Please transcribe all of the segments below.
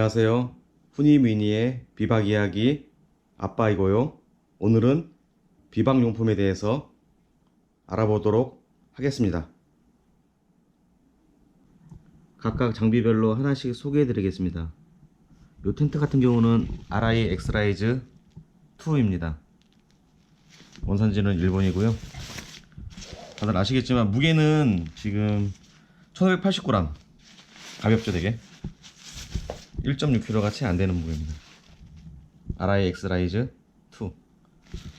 안녕하세요. 후니미니의 비박 이야기 아빠이고요. 오늘은 비박 용품에 대해서 알아보도록 하겠습니다. 각각 장비별로 하나씩 소개해 드리겠습니다. 이 텐트 같은 경우는 RI 엑스라이즈 2입니다. 원산지는 일본이고요. 다들 아시겠지만 무게는 지금 1580g, 가볍죠 되게. 1.6kg 채 안되는 무게입니다. RI 엑스라이즈 2.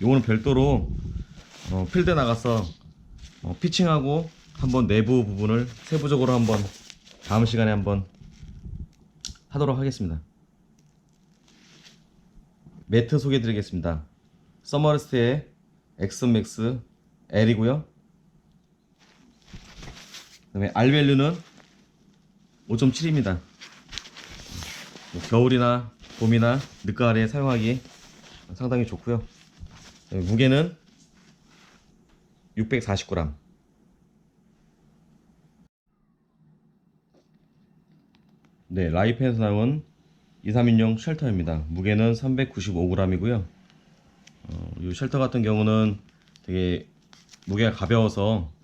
요거는 별도로 필드 나가서 피칭하고 한번 내부 부분을 세부적으로 한번 다음 시간에 한번 하도록 하겠습니다. 매트 소개해 드리겠습니다. 서머스테의 엑스맥스 L이고요. 그 다음에 R밸류는 5.7입니다 겨울이나 봄이나 늦가을에 사용하기 상당히 좋고요. 무게는 640g. 네, 라이펜에서 나온 2, 3인용 쉘터입니다. 무게는 395g이고요. 이 쉘터 같은 경우는 되게 무게가 가벼워서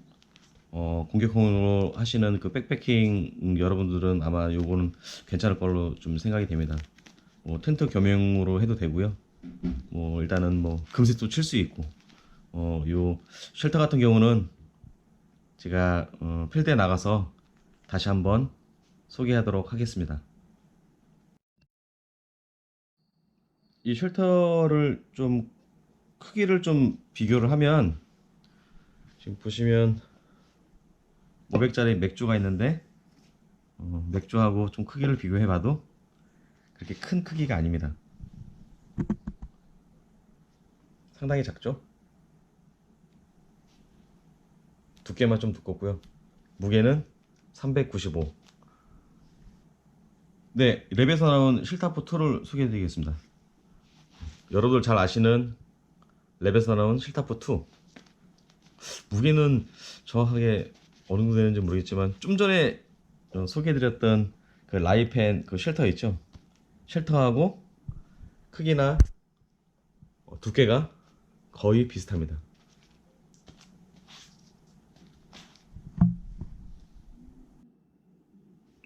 공격형으로 하시는 그 백패킹 여러분들은 아마 요거는 괜찮을 걸로 좀 생각이 됩니다. 텐트 겸용으로 해도 되고요. 일단은 금색도 칠 수 있고, 요 쉘터 같은 경우는 제가 필드에 나가서 다시 한번 소개하도록 하겠습니다. 이 쉘터를 좀 크기를 좀 비교를 하면, 지금 보시면 500짜리 맥주가 있는데 맥주하고 좀 크기를 비교해 봐도 그렇게 큰 크기가 아닙니다. 상당히 작죠? 두께만 좀 두껍고요. 무게는 395. 네, 랩에서 나온 실타프2를 소개해 드리겠습니다. 여러분들 잘 아시는 랩에서 나온 실타프2. 무게는 정확하게 어느 정도 되는지 모르겠지만 좀 전에 소개해드렸던 그 라이펜 그 쉘터 있죠? 쉘터하고 크기나 두께가 거의 비슷합니다.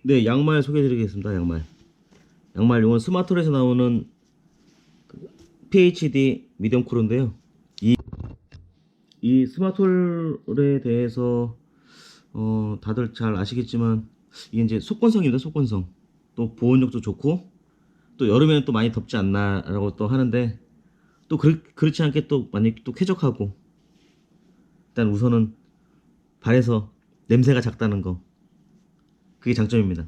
네, 양말 소개해드리겠습니다. 양말 이건 스마트홀에서 나오는 PHD 미디엄 쿨인데요. 이 스마트홀에 대해서 다들 잘 아시겠지만 이게 이제 속건성입니다. 속건성. 또 보온력도 좋고, 또 여름에는 또 많이 덥지 않나 라고 또 하는데, 또 그렇지 않게 또 많이 또 쾌적하고, 일단 우선은 발에서 냄새가 작다는 거, 그게 장점입니다.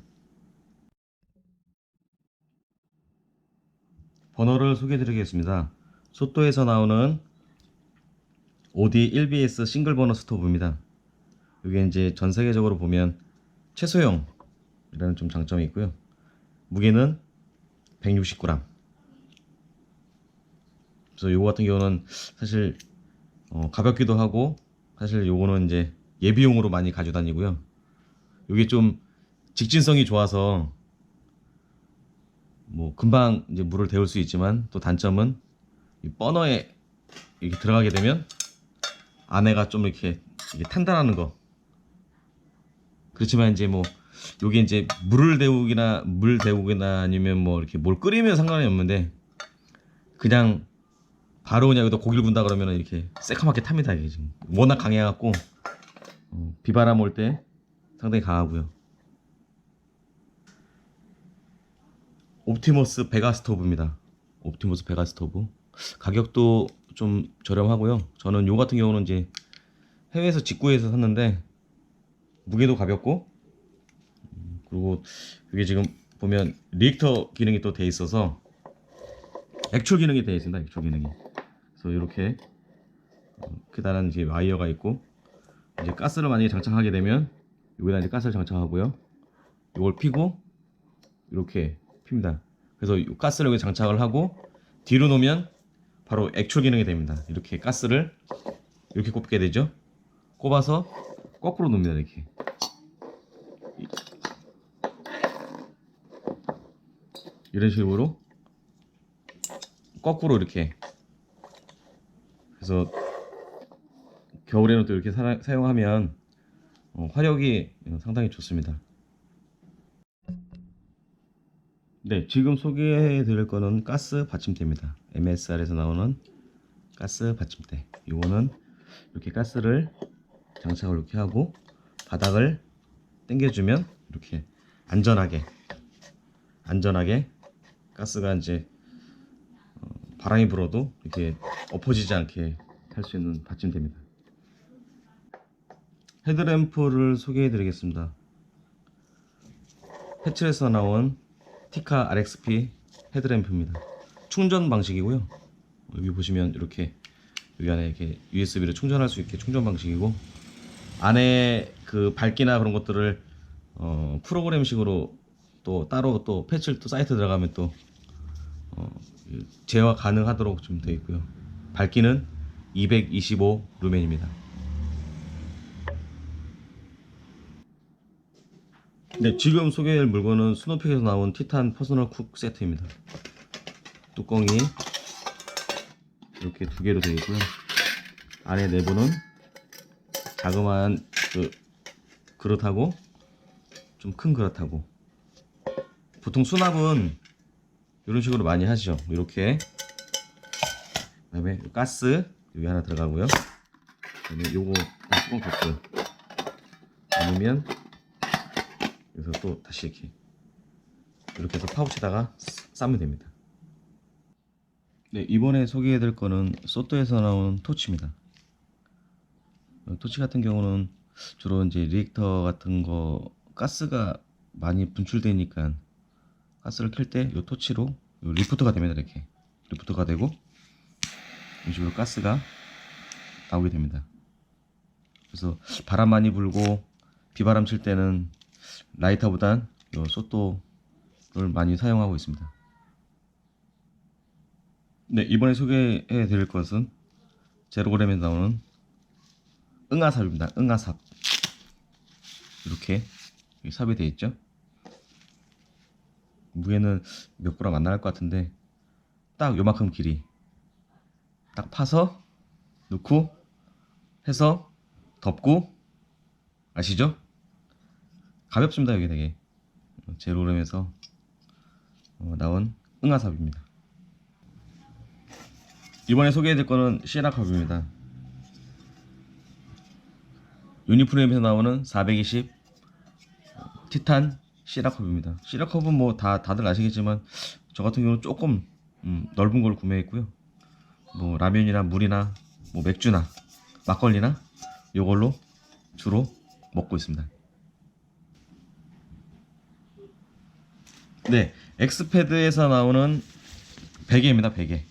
번호를 소개해 드리겠습니다. 소토에서 나오는 OD 1BS 싱글 버너 스토브입니다. 이게 이제 전 세계적으로 보면 최소형이라는 좀 장점이 있고요. 무게는 160g. 그래서 요거 같은 경우는 사실 가볍기도 하고, 사실 요거는 이제 예비용으로 많이 가지고 다니고요. 요게 좀 직진성이 좋아서 금방 이제 물을 데울 수 있지만, 또 단점은 이 버너에 이렇게 들어가게 되면 안에가 좀 이렇게 탄다라는 거. 그렇지만 이제 요게 이제 물 데우기나 아니면 이렇게 뭘 끓이면 상관이 없는데, 그냥 바로 그냥 여기다 고기를 군다 그러면 이렇게 새카맣게 탑니다. 이게 지금 워낙 강해갖고 비바람 올 때 상당히 강하고요. 옵티머스 베가 스토브입니다. 옵티머스 베가 스토브 가격도 좀 저렴하고요. 저는 요 같은 경우는 이제 해외에서 직구해서 샀는데, 무게도 가볍고, 그리고 이게 지금 보면 리액터 기능이 또 돼 있어서 액출 기능이 돼 있습니다. 액출 기능이. 그래서 이렇게 크다란 이제 와이어가 있고, 이제 가스를 만약에 장착하게 되면 여기다 이제 가스를 장착하고요. 이걸 피고 이렇게 핍니다. 그래서 가스를 여기 장착을 하고 뒤로 놓으면 바로 액출 기능이 됩니다. 이렇게 가스를 이렇게 꼽게 되죠. 꼽아서 거꾸로 놓습니다. 이렇게. 이런 식으로 거꾸로 이렇게, 그래서 겨울에는 또 이렇게 사용하면 화력이 상당히 좋습니다. 네, 지금 소개해 드릴 거는 가스 받침대입니다. MSR에서 나오는 가스 받침대. 이거는 이렇게 가스를 장착을 이렇게 하고 바닥을 당겨주면 이렇게 안전하게 가스가 이제 바람이 불어도 이렇게 엎어지지 않게 할 수 있는 받침대입니다. 헤드램프를 소개해 드리겠습니다. 패칠에서 나온 티카 RXP 헤드램프입니다. 충전 방식이고요. 여기 보시면 이렇게 여기 안에 이렇게 USB로 충전할 수 있게 충전 방식이고, 안에 그 밝기나 그런 것들을 프로그램식으로 또 따로 또 패칠 또 사이트 들어가면 또 제어 가능하도록 좀 되어 있고요. 밝기는 225 루멘입니다. 네, 지금 소개할 물건은 스노픽에서 나온 티탄 퍼스널 쿡 세트입니다. 뚜껑이 이렇게 두 개로 되어 있고요. 안에 내부는 자그마한 그 그릇하고 좀 큰 그릇하고, 보통 수납은 이런 식으로 많이 하시죠. 이렇게. 그다음에 가스 여기 하나 들어가고요. 그다음에 요거 뚜껑 덮고요. 아니면 그래서 또 다시 이렇게 해서 파우치에다가 싸면 됩니다. 네, 이번에 소개해드릴 거는 소토에서 나온 토치입니다. 토치 같은 경우는 주로 이제 리액터 같은 거 가스가 많이 분출되니까 가스를 켤 때 이 토치로 요 리프트가 됩니다. 이렇게 리프트가 되고 이런 식으로 가스가 나오게 됩니다. 그래서 바람 많이 불고 비바람 칠 때는 라이터보단 요 소토를 많이 사용하고 있습니다. 네, 이번에 소개해 드릴 것은 제로그램에서 나오는 응아삽입니다. 응아삽. 이렇게 삽이 되어 있죠. 무게는 몇 그램 안 나갈 것 같은데 딱 요만큼 길이 딱 파서 넣고 해서 덮고, 아시죠? 가볍습니다. 여기 되게 제로그램에서 나온 응아삽입니다. 이번에 소개해드릴 거는 시에라컵입니다. 유니프레임에서 나오는 420 티탄 시에라컵입니다. 시에라컵은 뭐 다들 아시겠지만 저 같은 경우는 조금 넓은 걸 구매했고요. 뭐 라면이나 물이나 뭐 맥주나 막걸리나 이걸로 주로 먹고 있습니다. 네, 엑스패드에서 나오는 베개입니다. 베개.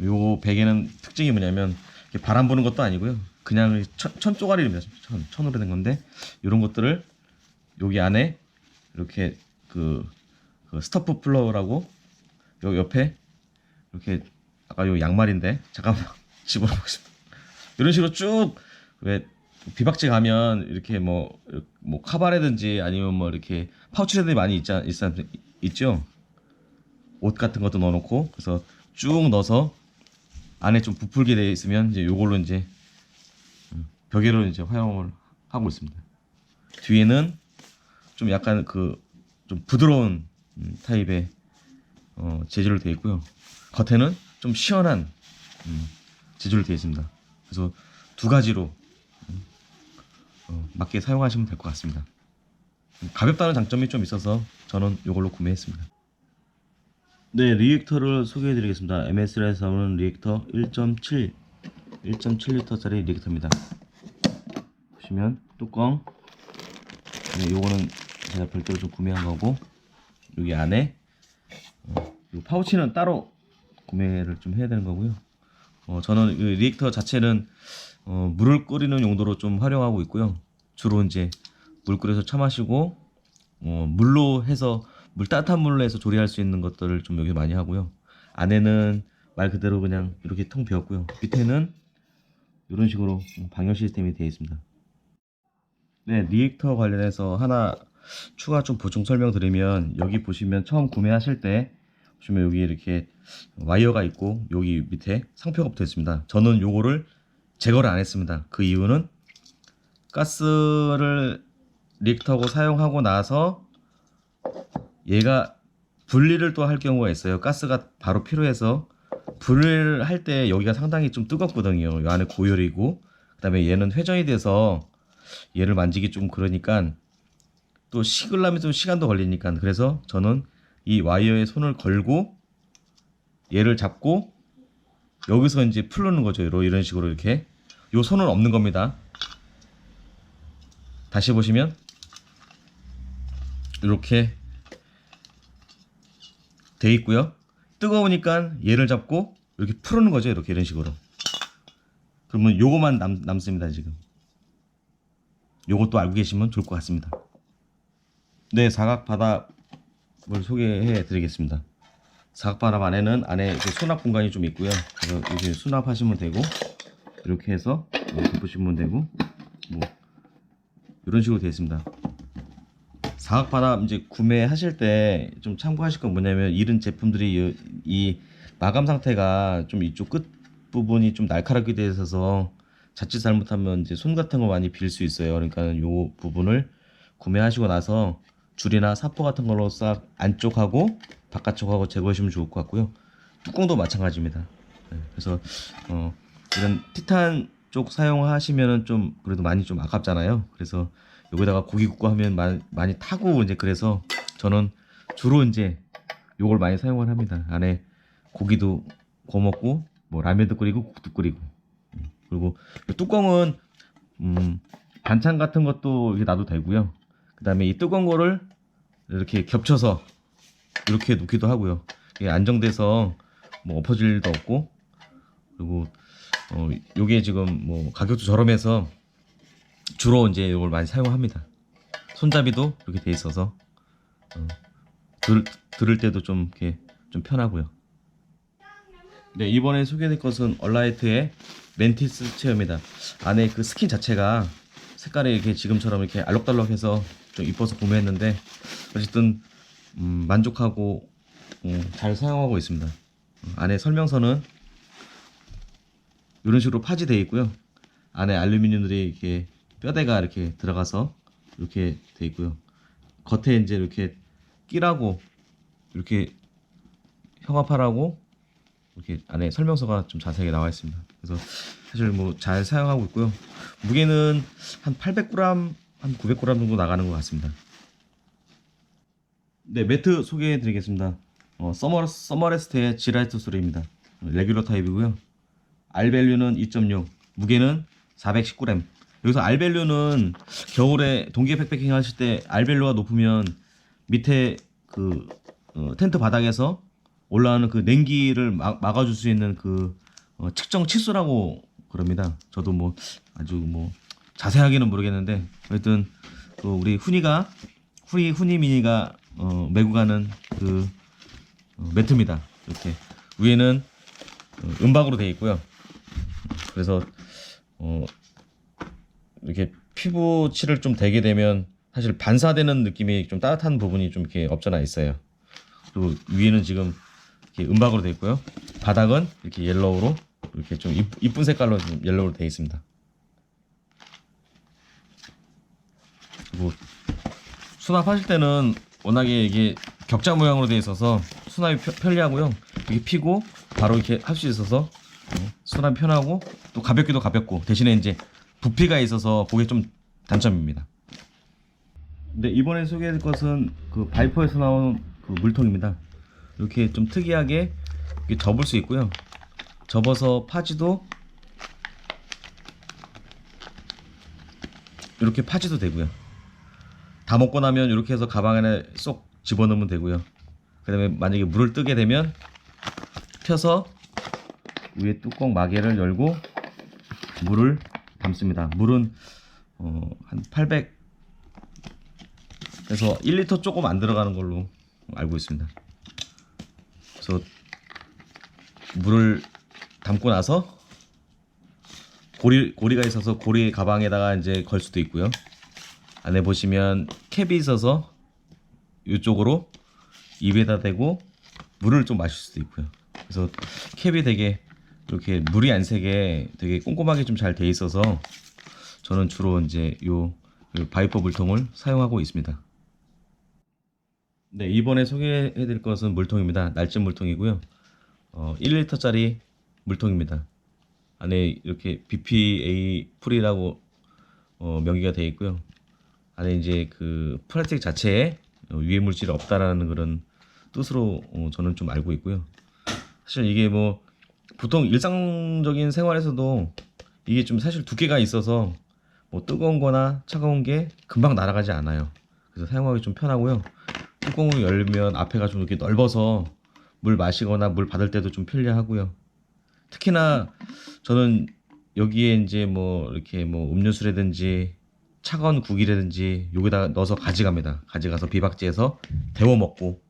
요 베개는 특징이 뭐냐면 바람 부는 것도 아니고요. 그냥 천 쪼가리입니다. 천으로 된 건데 이런 것들을 여기 안에 이렇게 그 스터프 플로어라고 요 옆에 이렇게, 아까 요 양말인데 잠깐만 집어넣겠습니다. 이런 식으로 쭉, 왜 비박지 가면 이렇게 뭐 카바라든지 아니면 뭐 이렇게 파우치들이 많이 있죠. 옷 같은 것도 넣어놓고, 그래서 쭉 넣어서 안에 좀 부풀게 되어 있으면 이제 요걸로 이제 벽에로 이제 활용을 하고 있습니다. 뒤에는 좀 약간 좀 부드러운 타입의 재질로 되어 있고요. 겉에는 좀 시원한 재질로 되어 있습니다. 그래서 두 가지로 맞게 사용하시면 될 것 같습니다. 가볍다는 장점이 좀 있어서 저는 이걸로 구매했습니다. 네, 리액터를 소개해 드리겠습니다. MSL에서 나오는 리액터 1.7L짜리 리액터입니다. 보시면 뚜껑, 네, 요거는 제가 별도로 좀 구매한 거고, 여기 안에 요 파우치는 따로 구매를 좀 해야 되는 거고요. 저는 이 리액터 자체는 물을 끓이는 용도로 좀 활용하고 있고요. 주로 이제 물 끓여서 차 마시고 물로 해서 따뜻한 물로 해서 조리할 수 있는 것들을 좀 여기 많이 하고요. 안에는 말 그대로 그냥 이렇게 텅 비었고요. 밑에는 이런 식으로 방열 시스템이 되어 있습니다. 네, 리액터 관련해서 하나 추가 좀 보충 설명드리면, 여기 보시면 처음 구매하실 때 보시면 여기 이렇게 와이어가 있고 여기 밑에 상표가 붙어 있습니다. 저는 요거를 제거를 안 했습니다. 그 이유는 가스를 리액터하고 사용하고 나서 얘가 분리를 또 할 경우가 있어요. 가스가 바로 필요해서 분리를 할 때 여기가 상당히 좀 뜨겁거든요. 이 안에 고열이고, 그 다음에 얘는 회전이 돼서 얘를 만지기 좀 그러니까 또 식으려면 좀 시간도 걸리니까, 그래서 저는 이 와이어에 손을 걸고 얘를 잡고 여기서 이제 풀르는 거죠. 이런 식으로 이렇게. 요 손은 없는 겁니다. 다시 보시면 이렇게 돼 있고요. 뜨거우니까 얘를 잡고 이렇게 풀는 거죠. 이렇게 이런 식으로. 그러면 요거만 남습니다. 지금 요것도 알고 계시면 좋을 것 같습니다. 네, 사각바닥을 소개해 드리겠습니다. 사각바닥 안에는 이렇게 수납 공간이 좀 있고요. 그래서 이렇게 수납하시면 되고, 이렇게 해서 이렇게 보시면 되고, 뭐 이런 식으로 되어 있습니다. 사각바닥 이제 구매하실 때 좀 참고하실 건 뭐냐면, 이런 제품들이 이 마감 상태가 좀 이쪽 끝 부분이 좀 날카롭게 되어 있어서 자칫 잘못하면 이제 손 같은 거 많이 빌 수 있어요. 그러니까 요 부분을 구매하시고 나서 줄이나 사포 같은 걸로 싹 안쪽하고 바깥쪽하고 제거하시면 좋을 것 같고요. 뚜껑도 마찬가지입니다. 네, 그래서 이런 티탄 쪽 사용하시면은 좀 그래도 많이 좀 아깝잖아요. 그래서 여기다가 고기 굽고 하면 많이 타고, 이제 그래서 저는 주로 이제 요걸 많이 사용을 합니다. 안에 고기도 구워 먹고 뭐 라면도 끓이고 국도 끓이고. 그리고 이 뚜껑은 반찬 같은 것도 이렇게 놔도 되고요. 그 다음에 이 뜨거운 거를 이렇게 겹쳐서 이렇게 놓기도 하고요. 이게 안정돼서 뭐 엎어질 일도 없고, 그리고 요게 지금 뭐 가격도 저렴해서 주로 이제 이걸 많이 사용합니다. 손잡이도 이렇게 돼 있어서 들을 때도 좀 이렇게 좀 편하고요. 네, 이번에 소개해드릴 것은 얼라이트의 멘티스 체어입니다. 안에 그 스킨 자체가 색깔이 이렇게 지금처럼 이렇게 알록달록해서 좀 이뻐서 구매했는데, 어쨌든 만족하고 잘 사용하고 있습니다. 안에 설명서는 이런 식으로 파지되어 있고요. 안에 알루미늄들이 이렇게 뼈대가 이렇게 들어가서 이렇게 돼 있고요. 겉에 이제 이렇게 끼라고 이렇게 형합하라고 이렇게 안에 설명서가 좀 자세하게 나와 있습니다. 그래서 사실 뭐 잘 사용하고 있고요. 무게는 한 800g, 한 900g 정도 나가는 것 같습니다. 네, 매트 소개해 드리겠습니다. 서머레스트의 지라이트 소리입니다. 레귤러 타입이고요. R밸류는 2.6, 무게는 419g. 여기서 R밸류는 겨울에 동계 백패킹 하실 때 R밸류가 높으면 밑에 그 텐트 바닥에서 올라오는 그 냉기를 막아줄 수 있는 그 측정 치수라고 그럽니다. 저도 뭐 아주 뭐 자세하게는 모르겠는데, 하여튼 그 우리 후니 미니가 메고 가는 그 매트입니다. 이렇게 위에는 은박으로 되어 있고요. 그래서 이렇게 피부칠을 좀 대게 되면 사실 반사되는 느낌이 좀 따뜻한 부분이 좀 이렇게 없잖아 있어요. 그리고 위에는 지금 이렇게 은박으로 되어 있고요. 바닥은 이렇게 옐로우로 이렇게 좀 이쁜 색깔로 좀 옐로우로 되어 있습니다. 그리고 수납하실 때는 워낙에 이게 격자 모양으로 되어 있어서 수납이 편리하고요. 이렇게 피고 바로 이렇게 할 수 있어서 수납이 편하고, 또 가볍기도 가볍고, 대신에 이제 부피가 있어서 그게 좀 단점입니다. 네, 이번에 소개해드릴 것은 그 바이퍼에서 나온 그 물통입니다. 이렇게 좀 특이하게 이렇게 접을 수 있고요. 접어서 파지도 이렇게 파지도 되고요. 다 먹고 나면 이렇게 해서 가방 안에 쏙 집어넣으면 되고요. 그 다음에 만약에 물을 뜨게 되면 펴서 위에 뚜껑 마개를 열고 물을 담습니다. 물은 한 800에서 1리터 조금 안 들어가는 걸로 알고 있습니다. 그래서 물을 담고 나서 고리가 있어서 고리 가방에다가 이제 걸 수도 있고요. 안에 보시면 캡이 있어서 이쪽으로 입에다 대고 물을 좀 마실 수도 있고요. 그래서 캡이 되게 이렇게 물이 안 새게 되게 꼼꼼하게 좀 잘 돼 있어서 저는 주로 이제 요 바이퍼 물통을 사용하고 있습니다. 네, 이번에 소개해 드릴 것은 물통입니다. 날짐 물통이고요. 1리터짜리 물통입니다. 안에 이렇게 BPA 프리라고 명기가 되어 있고요. 안에 이제 그 플라스틱 자체에 유해 물질이 없다라는 그런 뜻으로 저는 좀 알고 있고요. 사실 이게 뭐 보통 일상적인 생활에서도 이게 좀 사실 두께가 있어서 뭐 뜨거운 거나 차가운 게 금방 날아가지 않아요. 그래서 사용하기 좀 편하고요. 뚜껑을 열면 앞에가 좀 이렇게 넓어서 물 마시거나 물 받을 때도 좀 편리하고요. 특히나 저는 여기에 이제 뭐 이렇게 뭐 음료수라든지 차가운 국이라든지 여기다 넣어서 가져갑니다. 가져가서 비박지에서 데워 먹고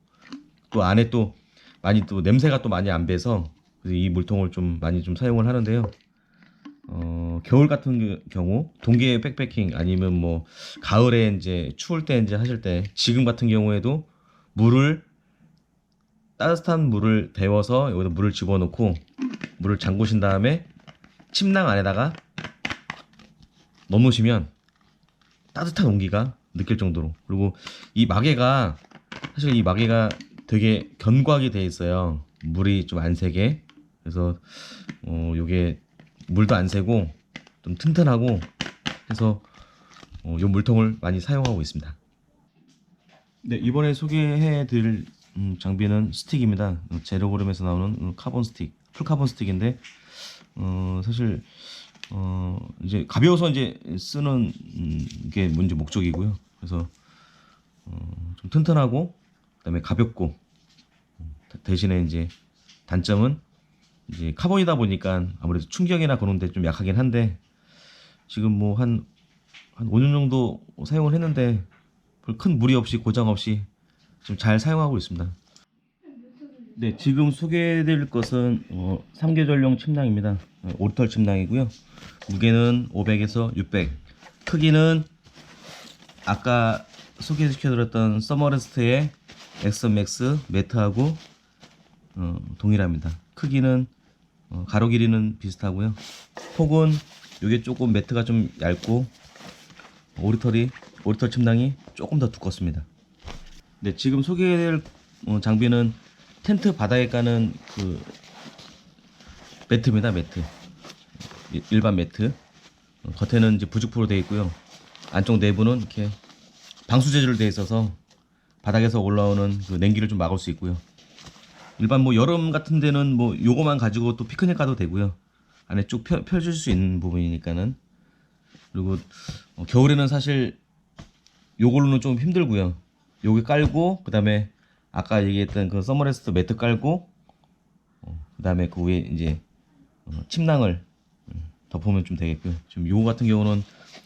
또 안에 또 많이 또 냄새가 또 많이 안 배서 그래서 이 물통을 좀 많이 좀 사용을 하는데요. 겨울 같은 경우 동계 백패킹 아니면 뭐 가을에 이제 추울 때 이제 하실 때 지금 같은 경우에도 물을 따뜻한 물을 데워서 여기다 물을 집어넣고 물을 잠그신 다음에 침낭 안에다가 넣으시면 따뜻한 온기가 느낄 정도로 그리고 이 마개가 사실 이 마개가 되게 견고하게 돼 있어요. 물이 좀 안 새게 그래서 요게 물도 안 새고 좀 튼튼하고 해서 요 물통을 많이 사용하고 있습니다. 네, 이번에 소개해 드릴 장비는 스틱입니다. 제로그램에서 나오는 카본 스틱, 풀카본 스틱인데 사실 이제 가벼워서 이제 쓰는 게 문제 목적이고요. 그래서 좀 튼튼하고 그다음에 가볍고 대신에 이제 단점은 이제 카본이다 보니까 아무래도 충격이나 그런 데 좀 약하긴 한데 지금 뭐 한 5년 정도 사용을 했는데 별 큰 무리 없이 고장 없이 좀 잘 사용하고 있습니다. 네, 지금 소개해드릴 것은 3계절용 침낭입니다. 오리털 침낭이고요. 무게는 500에서 600. 크기는 아까 소개시켜드렸던 서머레스트의 엑스맥스 매트하고 동일합니다. 크기는 가로 길이는 비슷하고요. 폭은 이게 조금 매트가 좀 얇고 오리털 침낭이 조금 더 두껍습니다. 네, 지금 소개해드릴 장비는 텐트 바닥에 까는 그 매트입니다. 매트 일반 매트 겉에는 이제 부직포로 되어 있고요. 안쪽 내부는 이렇게 방수 재질로 되어 있어서 바닥에서 올라오는 그 냉기를 좀 막을 수 있고요. 일반 뭐 여름 같은 데는 뭐 요거만 가지고 또 피크닉 가도 되고요. 안에 쭉 펴줄 수 있는 부분이니까는 그리고 겨울에는 사실 요걸로는 좀 힘들고요. 요게 깔고 그다음에 아까 얘기했던 그 서머레스트 매트 깔고 그다음에 그 위에 이제 침낭을 덮으면 좀 되겠고요. 지금 요거 같은 경우는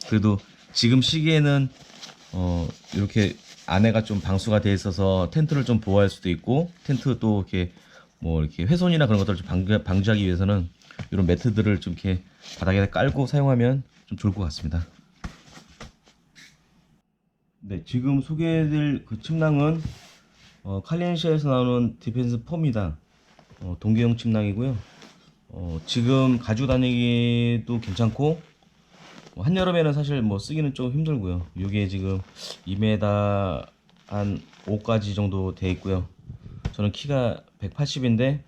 그래도 지금 시기에는 이렇게 안에가 좀 방수가 돼 있어서 텐트를 좀 보호할 수도 있고 텐트 또 이렇게 뭐 이렇게 훼손이나 그런 것들을 좀 방지하기 위해서는 이런 매트들을 좀 이렇게 바닥에 깔고 사용하면 좀 좋을 것 같습니다. 네, 지금 소개해드릴 그 침낭은 칼렌시아에서 나오는 디펜스 4입니다. 동계형 침낭이고요. 지금 가지고 다니기도 괜찮고 한여름에는 사실 뭐 쓰기는 좀 힘들고요. 이게 지금 2m 한 5까지 정도 돼 있고요. 저는 키가 180인데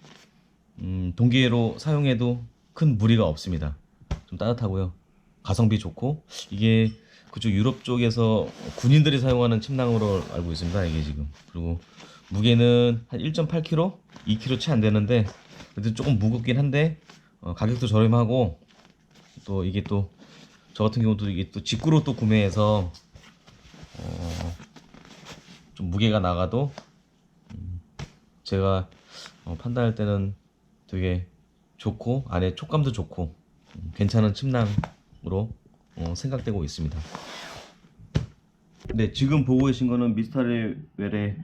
동계로 사용해도 큰 무리가 없습니다. 좀 따뜻하고요. 가성비 좋고 이게 그쪽 유럽 쪽에서 군인들이 사용하는 침낭으로 알고 있습니다. 이게 지금 그리고 무게는 한 1.8kg, 2kg 채 안 되는데 그래도 조금 무겁긴 한데 가격도 저렴하고 또 이게 또 저 같은 경우도 이게 또 직구로 또 구매해서 좀 무게가 나가도 제가 판단할 때는 되게 좋고 안에 촉감도 좋고 괜찮은 침낭으로 생각되고 있습니다. 네, 지금 보고 계신 거는 미스터리웰의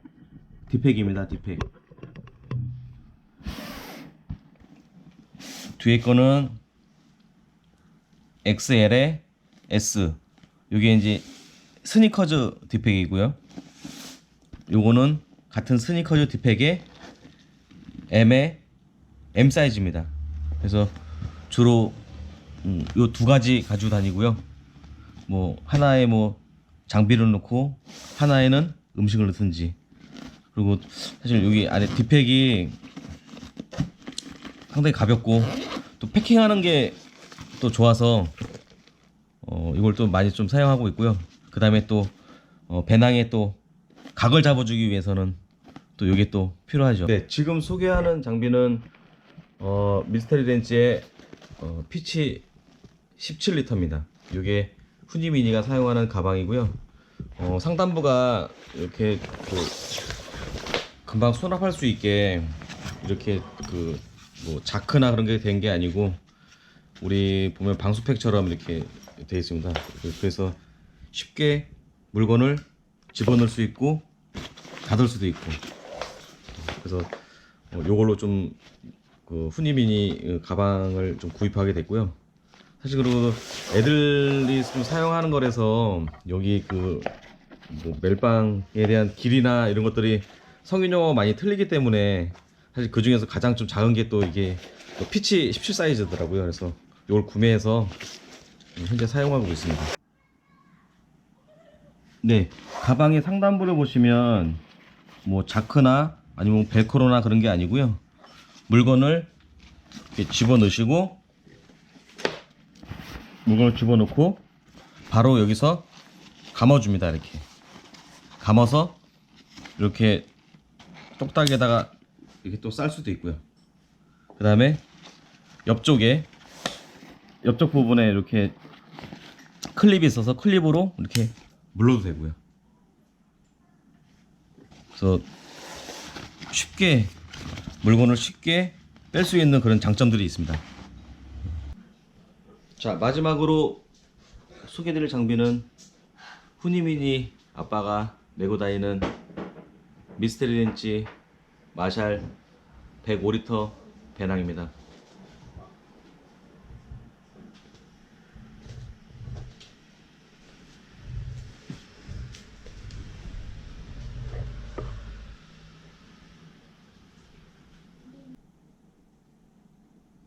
디팩입니다. 디팩. 뒤에 거는 XL에 S. 이게 이제 스니커즈 뒷팩이고요. 요거는 같은 스니커즈 뒷팩의 M 사이즈입니다. 그래서 주로 요 두 가지 가지고 다니고요. 뭐 하나에 뭐 장비를 넣고 하나에는 음식을 넣든지. 그리고 사실 여기 안에 뒷팩이 상당히 가볍고 또 패킹하는 게 또 좋아서 이걸 또 많이 좀 사용하고 있고요. 그 다음에 또 배낭에 또 각을 잡아주기 위해서는 또 이게 또 필요하죠. 네, 지금 소개하는 장비는 미스테리 렌즈의 피치 17리터입니다. 이게 후니미니가 사용하는 가방이고요. 상단부가 이렇게 금방 수납할 수 있게 이렇게 뭐 자크나 그런 게 된 게 아니고 우리 보면 방수팩처럼 이렇게 되어 있습니다. 그래서 쉽게 물건을 집어넣을 수 있고 닫을 수도 있고, 그래서 요걸로 좀 후니미니 가방을 좀 구입하게 됐고요. 사실 그리고 애들이 좀 사용하는 거라서 여기 뭐 멜빵에 대한 길이나 이런 것들이 성인용어가 많이 틀리기 때문에 사실 그 중에서 가장 좀 작은 게 또 이게 또 피치 17 사이즈더라고요. 그래서 이걸 구매해서 현재 사용하고 있습니다. 네, 가방의 상단부를 보시면 뭐 자크나 아니면 벨크로나 그런 게 아니고요. 물건을 이렇게 집어넣으시고 물건을 집어넣고 바로 여기서 감아줍니다. 이렇게 감아서 이렇게 똑딱에다가 이렇게 또 쌀 수도 있고요. 그 다음에 옆쪽 부분에 이렇게 클립이 있어서 클립으로 이렇게 물러도 되고요. 그래서 물건을 쉽게 뺄 수 있는 그런 장점들이 있습니다. 자, 마지막으로 소개드릴 장비는 후니미니 아빠가 메고 다니는 미스테리 렌즈 마샬 105리터 배낭입니다.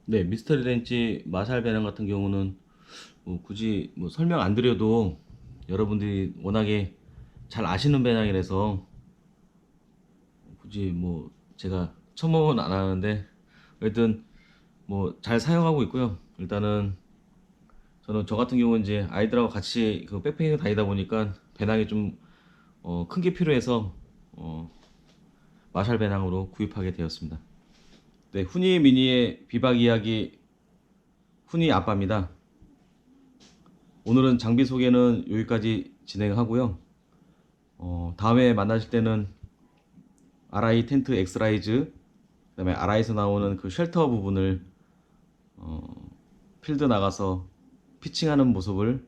네, 미스터리 렌즈 마샬 배낭 같은 경우는 굳이 뭐 설명 안 드려도 여러분들이 워낙에 잘 아시는 배낭이라서 굳이 뭐 제가 첨언은 안 하는데, 하여튼 뭐 잘 사용하고 있고요. 일단은 저는 저 같은 경우는 이제 아이들하고 같이 백패킹을 다니다 보니까 배낭이 좀 큰 게 필요해서 마샬 배낭으로 구입하게 되었습니다. 네, 후니 미니의 비박 이야기 후니 아빠입니다. 오늘은 장비 소개는 여기까지 진행하고요. 다음에 만나실 때는 RI 텐트 엑스라이즈, 그 다음에 RI에서 나오는 그 쉘터 부분을 필드 나가서 피칭하는 모습을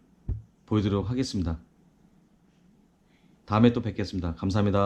보여드리도록 하겠습니다. 다음에 또 뵙겠습니다. 감사합니다.